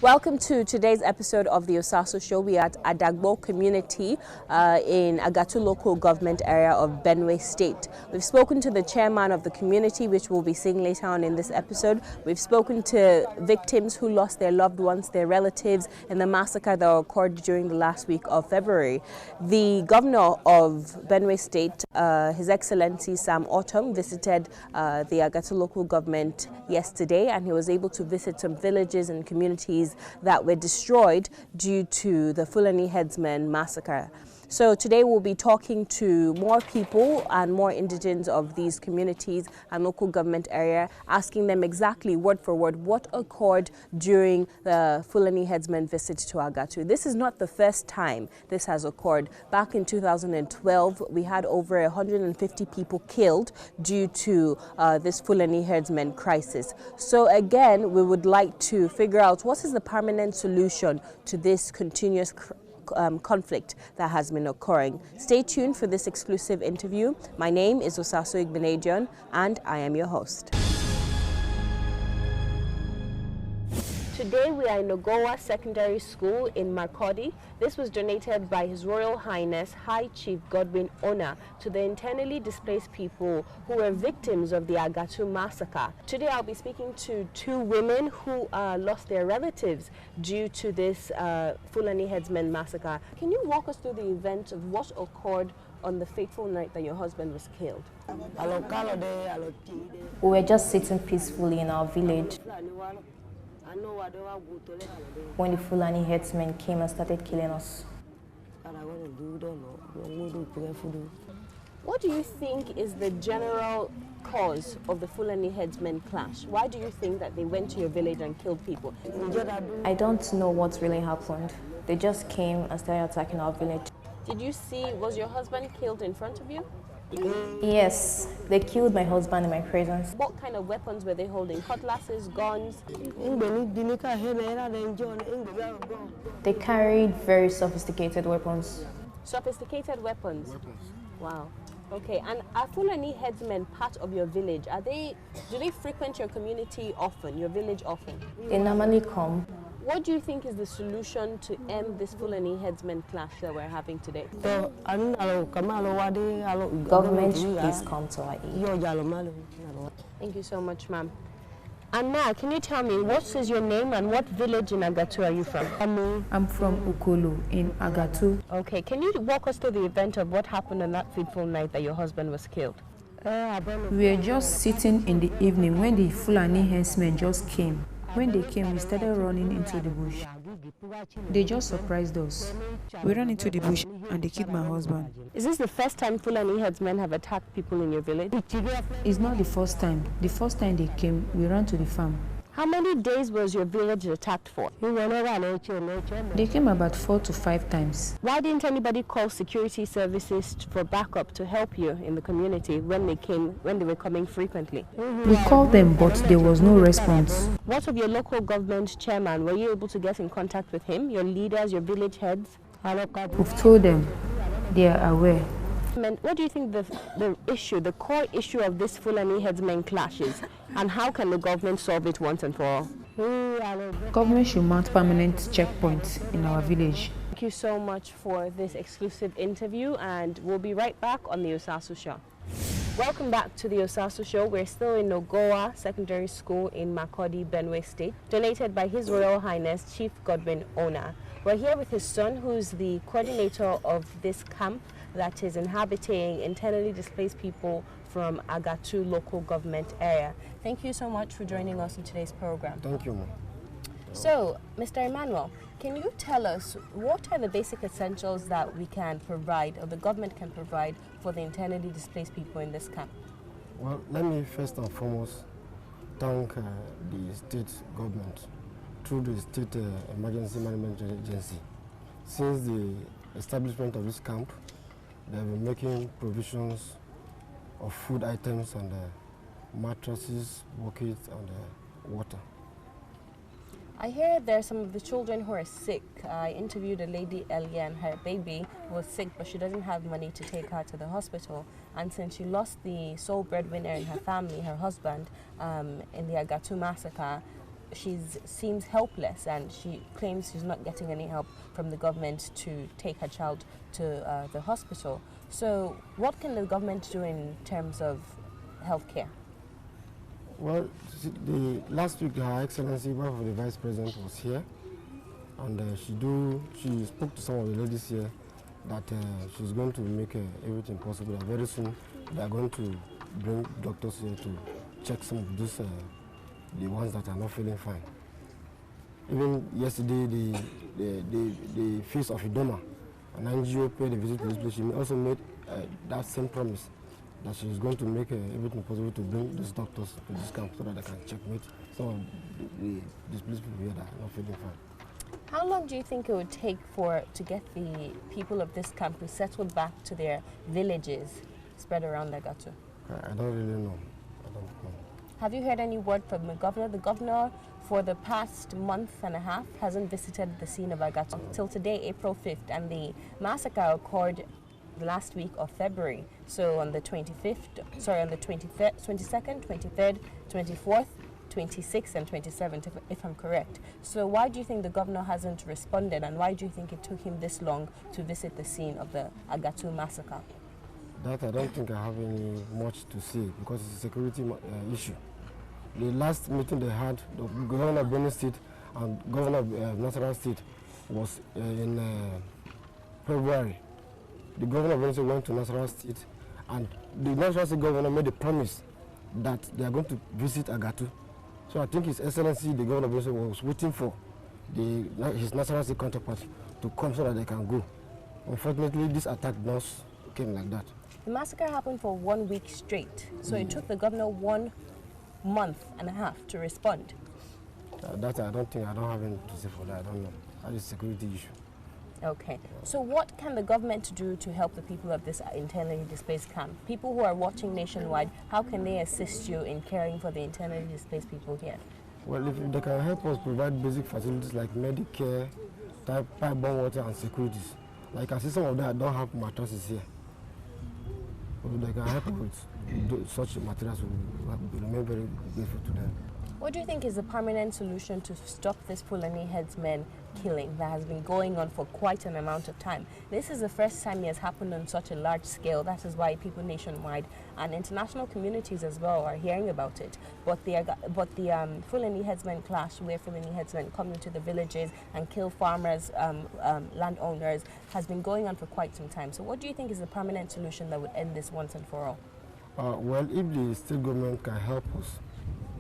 Welcome to today's episode of the Osasu Show. We are at Adagbo community in Agatu local government area of Benue State. We've spoken to the chairman of the community, which we'll be seeing later on in this episode. We've spoken to victims who lost their loved ones, their relatives, in the massacre that occurred during the last week of February. The governor of Benue State, His Excellency Sam Autumn, visited the Agatu local government yesterday, and he was able to visit some villages and communities that were destroyed due to the Fulani headsman massacre. So today we'll be talking to more people and more indigents of these communities and local government area, asking them exactly word for word what occurred during the Fulani headsman visit to Agatu. This is not the first time this has occurred. Back in 2012, we had over 150 people killed due to this Fulani herdsman crisis. So again, we would like to figure out what is the permanent solution to this continuous conflict that has been occurring. Stay tuned for this exclusive interview. My name is Osasu Benin, and I am your host. Today we are in Ogowa Secondary School in Makurdi. This was donated by His Royal Highness High Chief Godwin Ona to the internally displaced people who were victims of the Agatu massacre. Today I'll be speaking to two women who lost their relatives due to this Fulani headsman massacre. Can you walk us through the event of what occurred on the fateful night that your husband was killed? We were just sitting peacefully in our village when the Fulani headsmen came and started killing us. What do you think is the general cause of the Fulani headsmen clash? Why do you think that they went to your village and killed people? I don't know what really happened. They just came and started attacking our village. Did you see, was your husband killed in front of you? Yes, they killed my husband in my presence. What kind of weapons were they holding? Cutlasses, guns? They carried very sophisticated weapons. Sophisticated weapons? Wow. Okay, and are Fulani headsmen part of your village? Do they frequent your community often, your village often? They normally come. What do you think is the solution to end this Fulani headsmen clash that we're having today? Government, please come to our aid. Thank you so much, ma'am. And now, can you tell me, what is your name and what village in Agatu are you from? I'm from Ukolo in Agatu. Okay, can you walk us through the event of what happened on that fateful night that your husband was killed? We were just sitting in the evening when the Fulani herdsmen just came. When they came, we started running into the bush. They just surprised us. We ran into the bush and they killed my husband. Is this the first time Fulani headsmen have attacked people in your village? It's not the first time. The first time they came, we ran to the farm. How many days was your village attacked for? They came about 4 to 5 times. Why didn't anybody call security services for backup to help you in the community when they were coming frequently? We called them, but there was no response. What of your local government chairman? Were you able to get in contact with him, your leaders, your village heads? We've told them. They are aware. What do you think the core issue of this Fulani headsmen clash is, and how can the government solve it once and for all? Government should mount permanent checkpoints in our village. Thank you so much for this exclusive interview, and we'll be right back on the Osasu Show. Welcome back to the Osasu Show. We're still in Ogowa Secondary School in Makurdi, Benue State, donated by His Royal Highness Chief Godwin Ona. We're here with his son, who's the coordinator of this camp that is inhabiting internally displaced people from Agatu local government area. Thank you so much for joining us in today's program. Thank you, ma'am. So, Mr. Emmanuel, can you tell us what are the basic essentials that we can provide, or the government can provide, for the internally displaced people in this camp? Well, let me first and foremost thank the state government through the State Emergency Management Agency. Since the establishment of this camp, they have been making provisions of food items and mattresses, buckets, and water. I hear there are some of the children who are sick. I interviewed a lady earlier, and her baby was sick, but she doesn't have money to take her to the hospital. And since she lost the sole breadwinner in her family, her husband, in the Agatu massacre, she seems helpless, and she claims she's not getting any help from the government to take her child to the hospital. So what can the government do in terms of healthcare? Well, last week Her Excellency, one of the Vice President, was here, and she spoke to some of the ladies here that she's going to make everything possible. And very soon they are going to bring doctors here to check some of those, the ones that are not feeling fine. Even yesterday, the face of Idoma, an NGO, paid a visit to this place. She also made that same promise that she is going to make everything possible to bring these doctors to this camp so that they can checkmate some of the displaced people here that are not feeling fine. How long do you think it would take to get the people of this camp resettled back to their villages spread around Agatu? I don't really know. I don't know. Have you heard any word from the governor? The governor, for the past month and a half, hasn't visited the scene of Agatu till today, April 5th, and the massacre occurred the last week of February. So on the 25th, sorry, on the 23rd, 22nd, 23rd, 24th, 26th and 27th, if I'm correct. So why do you think the governor hasn't responded, and why do you think it took him this long to visit the scene of the Agatu massacre? That I don't think I have any much to say, because it's a security issue. The last meeting they had, the governor of Benin State and governor of Nasarawa State, was in February. The governor of Benin State went to Nasarawa State, and the Nasarawa State governor made a promise that they are going to visit Agatu. So I think His Excellency, the governor of Benin State, was waiting for his Nasarawa State counterpart to come so that they can go. Unfortunately, this attack not came like that. The massacre happened for 1 week straight, so it took the governor 1 month and a half to respond. That I don't have anything to say for that. I don't know. That is a security issue. Okay. So what can the government do to help the people of this internally displaced camp? People who are watching nationwide, how can they assist you in caring for the internally displaced people here? Well, if they can help us provide basic facilities like Medicare, pipe-borne water and securities. Like I see some of them don't have mattresses here. If they can help with such materials, we remain very grateful to them. What do you think is the permanent solution to stop this Fulani headsman killing that has been going on for quite an amount of time? This is the first time it has happened on such a large scale. That is why people nationwide and international communities as well are hearing about it. But the Fulani headsman clash, where Fulani headsmen come into the villages and kill farmers, landowners, has been going on for quite some time. So what do you think is the permanent solution that would end this once and for all? Well, if the state government can help us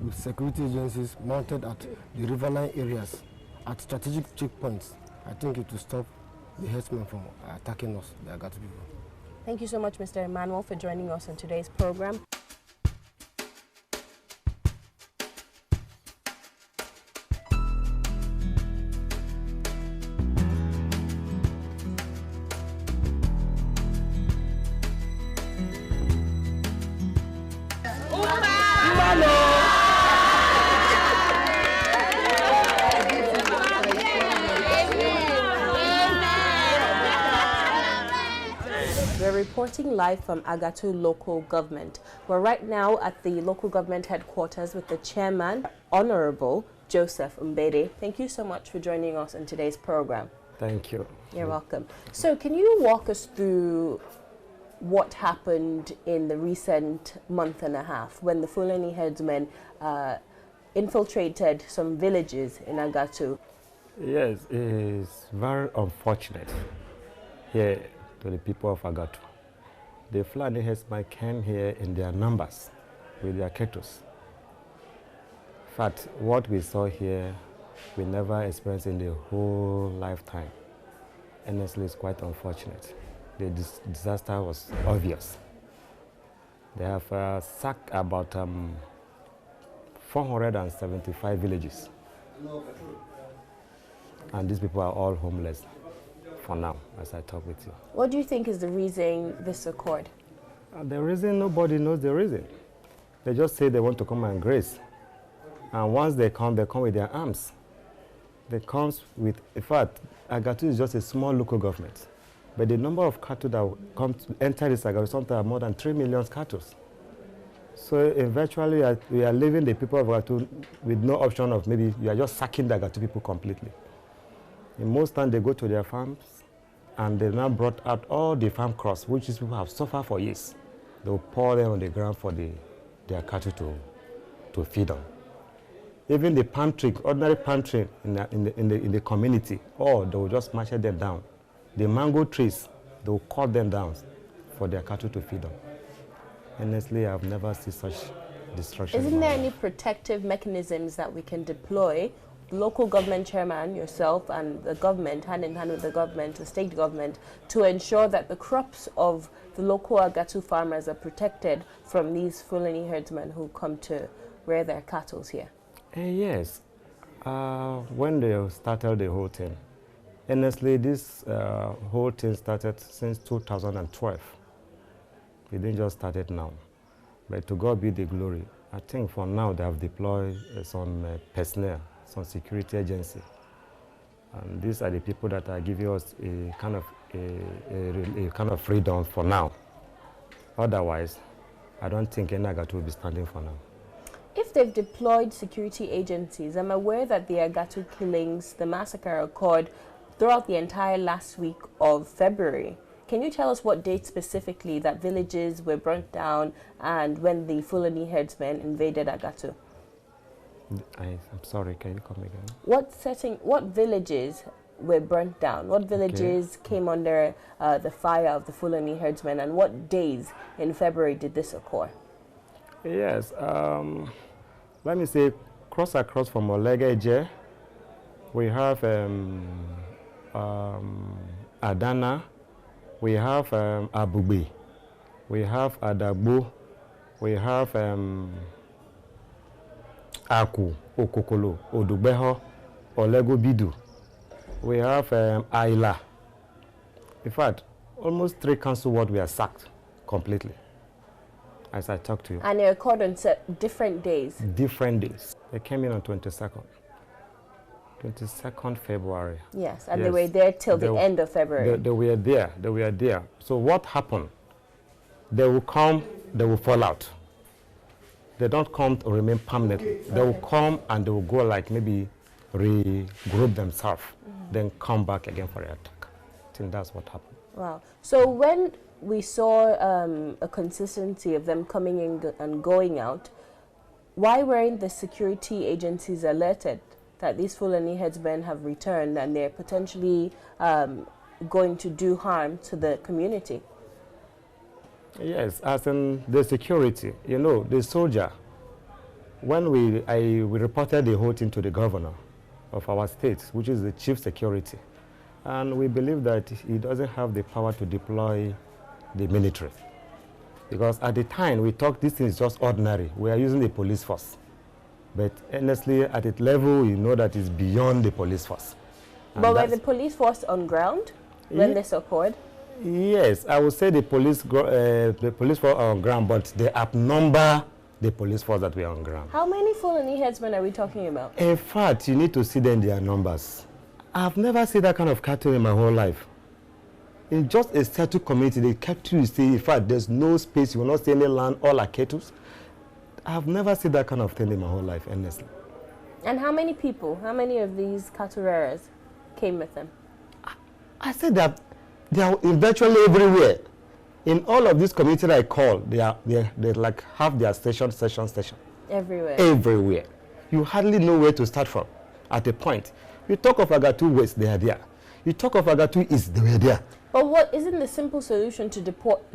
with security agencies mounted at the riverine areas, at strategic checkpoints, I think it will stop the herdsmen from attacking us, the Agatu people. Thank you so much, Mr. Emmanuel, for joining us on today's program. We're reporting live from Agatu local government. We're right now at the local government headquarters with the chairman, Honorable Joseph Mbede. Thank you so much for joining us in today's program. Thank you. You're welcome. So can you walk us through what happened in the recent month and a half when the Fulani headsmen infiltrated some villages in Agatu? Yes, it's very unfortunate here to the people of Agatu. The Fulani headsmen came here in their numbers with their cattle. In fact, what we saw here, we never experienced in the whole lifetime. Honestly, it's quite unfortunate. The disaster was obvious. They have sacked about 475 villages. And these people are all homeless for now, as I talk with you. What do you think is the reason this occurred? The reason, nobody knows the reason. They just say they want to come and graze. And once they come with their arms. They come with, in fact, Agatu is just a small local government. But the number of cattle that come to enter this Agatu sometimes are more than 3 million cattle. So eventually we are leaving the people of Agatu with no option of maybe you are just sacking the Agatu people completely. In most times they go to their farms and they now brought out all the farm crops which these people have suffered for years. They will pour them on the ground for their cattle to feed on. Even the palm tree, ordinary palm tree in the community, they will just smash them down. The mango trees, they will cut them down for their cattle to feed on. Honestly, I've never seen such destruction. Isn't there any protective mechanisms that we can deploy? The local government chairman, yourself, and the government, hand in hand with the government, the state government, to ensure that the crops of the local Agatu farmers are protected from these Fulani herdsmen who come to rear their cattle here? Yes. When they started the whole thing, honestly, this whole thing started since 2012. It didn't just start it now. But to God be the glory. I think for now they have deployed some personnel, some security agency. And these are the people that are giving us a kind of freedom for now. Otherwise, I don't think any Agatu will be standing for now. If they've deployed security agencies, I'm aware that the Agatu killings, the massacre occurred throughout the entire last week of February. Can you tell us what date specifically that villages were burnt down and when the Fulani herdsmen invaded Agatu? I'm sorry, can you come again? What villages were burnt down? What villages came under the fire of the Fulani herdsmen, and what days in February did this occur? Yes, let me say, across from Olegeje, we have Adana, we have Abugbe, we have Adagbo, we have Aku, Okokolo, Odugbeho, Olego Bidu, we have Aila. In fact, almost 3 council wards were sacked completely as I talk to you. And they occurred on different days? Different days. They came in on 22nd February. Yes, and they were there till the end of February. They were there. So what happened? They will come, they will fall out. They don't come to remain permanently. They will come and they will go like maybe regroup themselves, then come back again for the attack. I think that's what happened. Wow. So when we saw a consistency of them coming in and going out, why weren't the security agencies alerted that these Fulani herdsmen have returned and they're potentially going to do harm to the community? Yes, as in the security, you know, the soldier, when we reported the whole thing to the governor of our state, which is the chief security, and we believe that he doesn't have the power to deploy the military. Because at the time we thought this thing is just ordinary. We are using the police force. But honestly, at it level, you know that it's beyond the police force. And but were the police force on ground when this occurred? Yes, I would say the police force are on ground, but they outnumber the police force that were on ground. How many Fulani herdsmen are we talking about? In fact, you need to see them in their numbers. I've never seen that kind of cattle in my whole life. In just a settled community, the cattle you see, in fact, there's no space, you will not see any land, all are cattle. I've never seen that kind of thing in my whole life, honestly. And how many people, how many of these cattle rearers came with them? I said that they are virtually everywhere. In all of these communities I call, they like have their station. Everywhere. Everywhere. You hardly know where to start from at a point. You talk of Agatu West, they are there. You talk of Agatu East, they were there. But isn't the simple solution to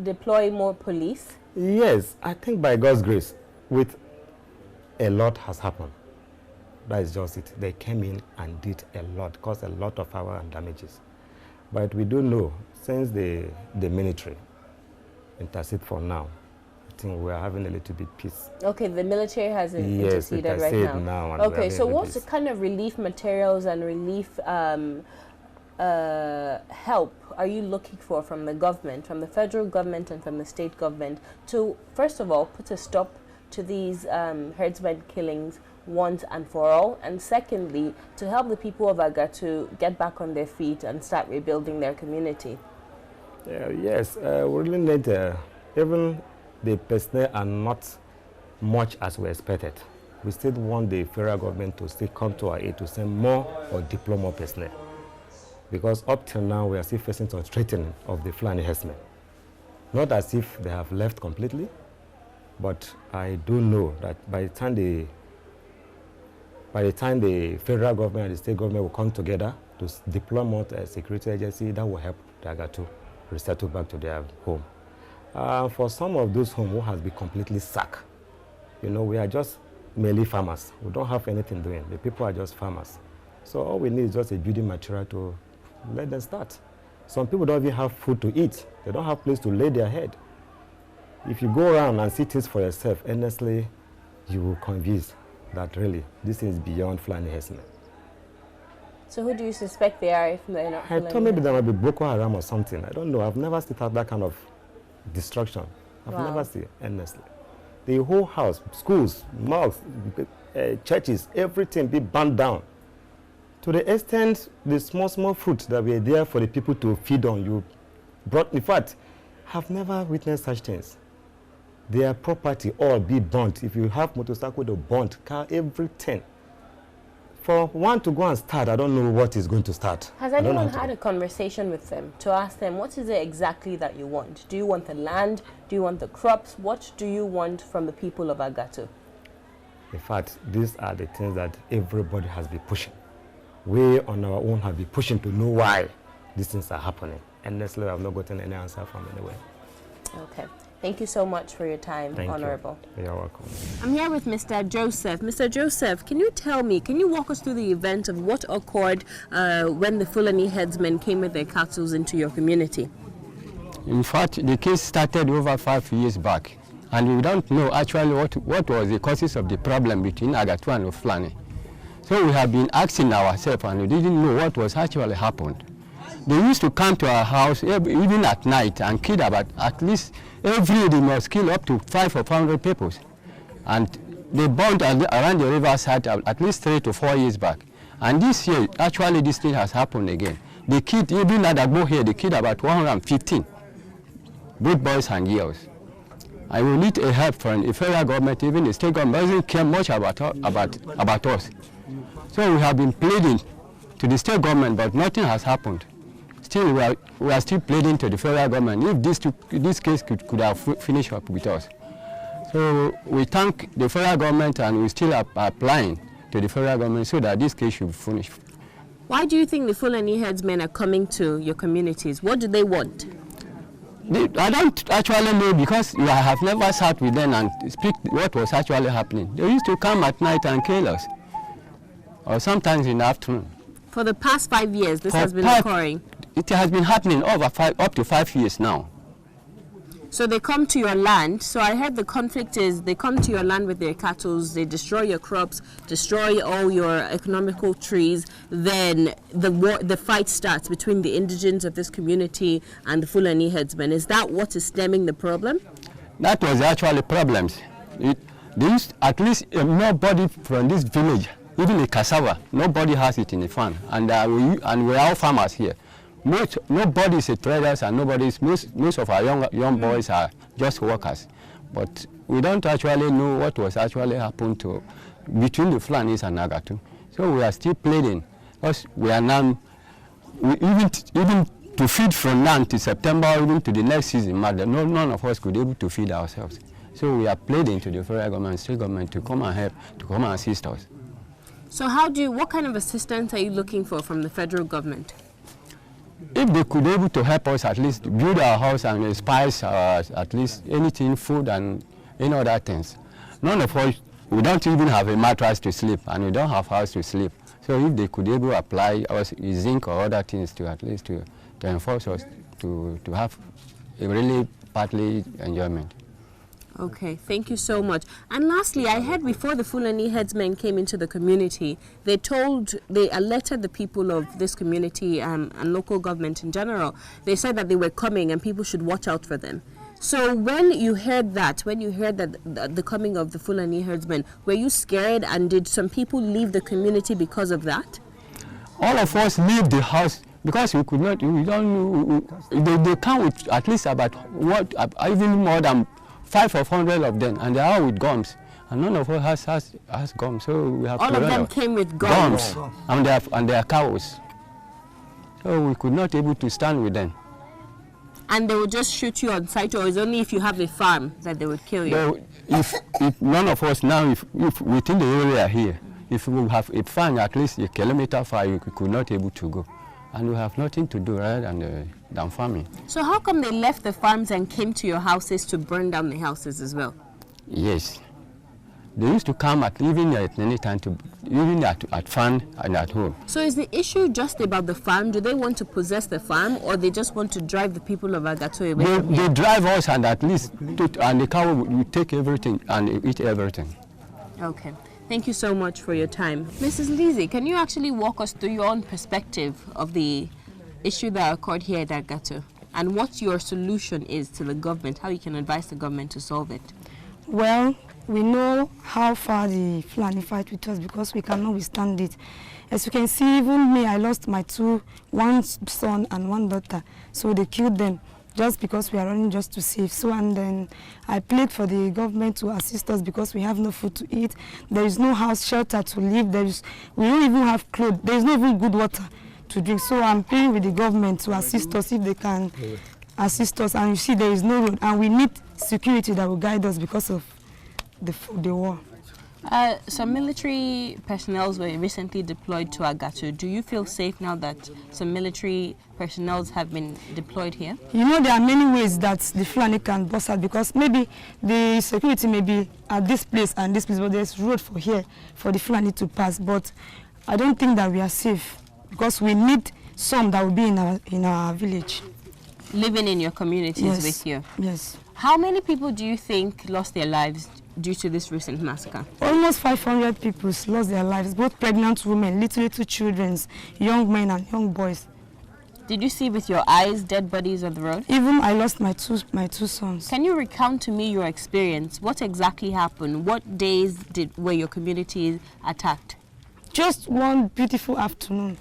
deploy more police? Yes, I think by God's grace, with a lot has happened. That is just it. They came in and did a lot, caused a lot of power and damages. But we do know, since the military intercede for now, I think we are having a little bit peace. Okay, the military has interceded right now. Okay, so what's the kind of relief materials and relief help are you looking for from the government, from the federal government and from the state government to, first of all, put a stop to these herdsmen killings once and for all, and secondly, to help the people of Agatu get back on their feet and start rebuilding their community? Yes, we really need, even the personnel are not much as we expected. We still want the federal government to still come to our aid to send more or deploy more personnel. Because up till now, we are still facing some threatening of the Fulani herdsmen. Not as if they have left completely, but I do know that by the time the federal government and the state government will come together to deploy more security agency, that will help the Agatu resettle back to their home. For some of those homes who has been completely sacked, you know, we are just merely farmers. We don't have anything doing. The people are just farmers. So all we need is just a building material to let them start. Some people don't even have food to eat. They don't have place to lay their head. If you go around and see things for yourself, honestly, you will convince that really this is beyond Fulani herdsmen. So who do you suspect they are if they're not Fulani? I thought maybe there might be Boko Haram or something. I don't know. I've never seen that kind of destruction. I've never seen it, honestly. The whole house, schools, mosques, churches, everything be burned down. To the extent, the small fruits that were there for the people to feed on, you brought, in fact, have never witnessed such things. Their property all be burnt. If you have motorcycle, they're burnt, car, everything. For one to go and start, I don't know what is going to start. Has anyone had a conversation with them to ask them, what is it exactly that you want? Do you want the land? Do you want the crops? What do you want from the people of Agatu? In fact, these are the things that everybody has been pushing. We on our own have been pushing to know why these things are happening. And honestly, I have not gotten any answer from anywhere. Okay. Thank you so much for your time, Honorable. You're welcome. I'm here with Mr. Joseph. Mr. Joseph, can you tell me, can you walk us through the event of what occurred when the Fulani herdsmen came with their cattle into your community? In fact, the case started over 5 years back, and we don't know actually what was the causes of the problem between Agatu and Fulani. So we have been asking ourselves, and we didn't know what was actually happened. They used to come to our house even at night and kill about, at least every day they must kill up to 500 or 500 people. And they burned around the riverside at least 3 to 4 years back. And this year, actually this thing has happened again. They killed, even at Agbo here, they killed about 115, both boys and girls. I will need a help from the federal government, even the state government doesn't care much about us. So we have been pleading to the state government, but nothing has happened. Still, we are still pleading to the federal government if this case could have finished up with us. So we thank the federal government, and we still are applying to the federal government so that this case should finish. Why do you think the Fulani herdsmen are coming to your communities? What do they want? I don't actually know, because I have never sat with them and speak what was actually happening. They used to come at night and kill us, or sometimes in the afternoon. For the past 5 years, this has been occurring? It has been happening up to 5 years now. So they come to your land. So I heard the conflict is they come to your land with their cattle, they destroy your crops, destroy all your economical trees. Then the fight starts between the indigents of this community and the Fulani herdsmen. Is that what is stemming the problem? That was actually problems. There used at least nobody from this village, even the cassava, nobody has it in the farm, and we are all farmers here. Nobody is a traders, and most of our young boys are just workers. But we don't actually know what was actually happened between the Fulanis and Agatu. So we are still pleading, because we are now, even to feed from now to September, or even to the next season, none of us could be able to feed ourselves. So we are pleading to the federal government, state government to come and help, to come and assist us. So what kind of assistance are you looking for from the federal government? If they could be able to help us at least build our house and spice at least anything, food and any other things. None of us, we don't even have a mattress to sleep, and we don't have house to sleep. So if they could be able to apply us zinc or other things to at least to enforce us to have a really partly enjoyment. Okay, thank you so much. And lastly, I heard before the Fulani herdsmen came into the community, they alerted the people of this community and local government in general. They said that they were coming and people should watch out for them. So when you heard that the coming of the Fulani herdsmen, were you scared, and did some people leave the community because of that? All of us leave the house because we could not, they come with at least about even more than 500 of them, and they are with guns. and none of us has guns. So we have All to of run them out. came with guns. And their cows. So we could not able to stand with them. And they would just shoot you on sight, or is it only if you have a farm that they would kill you? So if none of us now, if within the area here, if we have a farm at least a kilometer far, we could not able to go. And we have nothing to do rather than farming. So how come they left the farms and came to your houses to burn down the houses as well? Yes. They used to come even at any time, even at farm and at home. So is the issue just about the farm? Do they want to possess the farm, or they just want to drive the people of Agato away from here? They drive us, and at least, and the cow will take everything and eat everything. Okay. Thank you so much for your time. Mrs. Lizzie, can you actually walk us through your own perspective of the issue that occurred here at Agato, and what your solution is to the government, how you can advise the government to solve it? Well, we know how far the Fulani fight with us because we cannot withstand it. As you can see, even me, I lost one son and one daughter. So they killed them just because we are running just to save. So, and then I plead for the government to assist us because we have no food to eat. There is no house shelter to live. We don't even have clothes. There is not even good water to drink. So I'm pleading with the government to assist us if they can assist us. And you see, there is no road, and we need security that will guide us because of the war. Some military personnel were recently deployed to Agato. Do you feel safe now that some military personnel have been deployed here? You know, there are many ways that the Fulani can bust out, because maybe the security may be at this place and this place, but there's road for here for the Fulani to pass. But I don't think that we are safe, because we need some that will be in our village. Living in your communities with you? Yes. How many people do you think lost their lives due to this recent massacre? Almost 500 people lost their lives, both pregnant women, little children, young men and young boys. Did you see with your eyes dead bodies on the road? Even I lost my two sons. Can you recount to me your experience? What exactly happened? What days were your community attacked? Just one beautiful afternoon.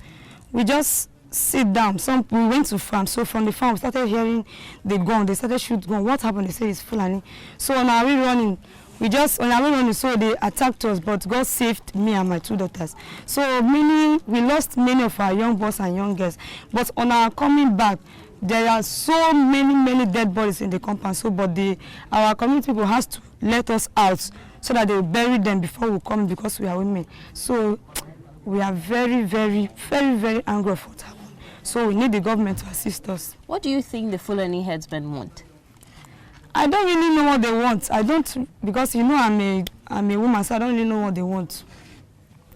We just sit down. We went to farm. So from the farm, we started hearing the gun. They started shooting gun. What happened? They say it's Fulani. So on our way running, so they attacked us, but God saved me and my two daughters. So we lost many of our young boys and young girls. But on our coming back, there are so many dead bodies in the compound. So, but our community people has to let us out so that they will bury them before we come, because we are women. So we are very angry of what happened. So we need the government to assist us. What do you think the Fulani headsmen want? I don't really know what they want. Because you know I'm a woman, so I don't really know what they want.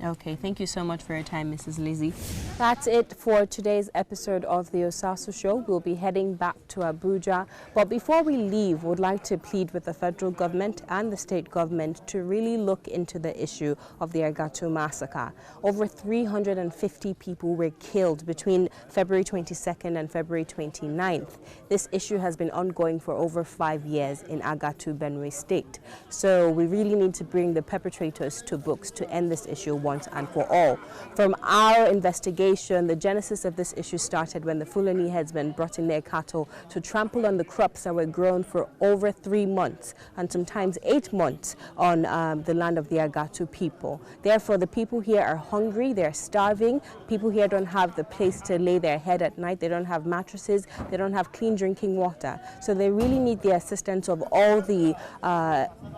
Okay, thank you so much for your time, Mrs. Lizzie. That's it for today's episode of the Osasu Show. We'll be heading back to Abuja. But before we leave, we'd like to plead with the federal government and the state government to really look into the issue of the Agato massacre. Over 350 people were killed between February 22nd and February 29th. This issue has been ongoing for over 5 years in Agato, Benue State. So we really need to bring the perpetrators to books to end this issue once and for all. From our investigation, the genesis of this issue started when the Fulani headsmen brought in their cattle to trample on the crops that were grown for over 3 months and sometimes 8 months on the land of the Agato people. Therefore, the people here are hungry, they're starving. People here don't have the place to lay their head at night. They don't have mattresses, they don't have clean drinking water. So they really need the assistance of all the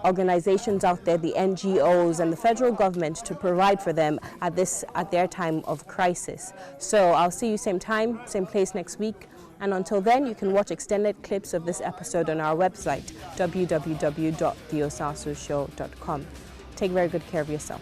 organizations out there, the NGOs and the federal government, to provide for them at their time of crisis. So I'll see you same time, same place next week. And until then, you can watch extended clips of this episode on our website, www.theosasushow.com. Take very good care of yourself.